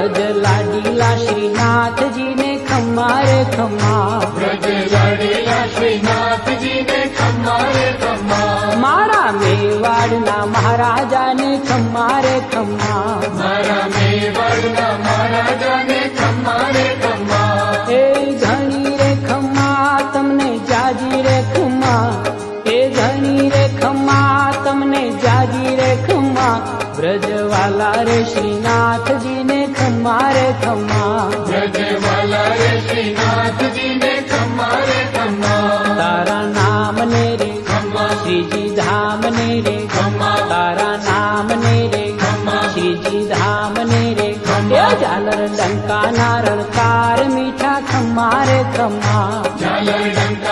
વ્રજ લાડીલા શ્રીનાથજીને ખમ્મા રે ખમ્મા, વ્રજ લાડીલા શ્રીનાથજીને ખમ્મા રે ખમ્મા, મારા મેવાડના મહારાજાને ખમ્મા રે ખમ્મા, મારા મેવાડના મહારાજાને ખમ્મા રે ખમ્મા, એ ઘણી રે ખમ્મા તમને જાજી રે ખમ્મા, એ ઘણી રે ખમ્મા તમને જાજી રે ખમ્મા, વ્રજવાલા રે શ્રીનાથજીને ખમ્મા રે ખમ્મા, વ્રજવાલા રે શ્રીનાથજીને ખમ્મા રે ખમ્મા, તારા નામને રે ખમ્મા, શ્રીજી ધામને રે ખમ્મા, તારા નામને રે ખમ્મા, શ્રીજી ધામને રે ખમ્મા, એ ઝાલર ડંકા નારણકાર મીઠા ખમ્મા રે ખમ્મા, ઝાલર ડંકા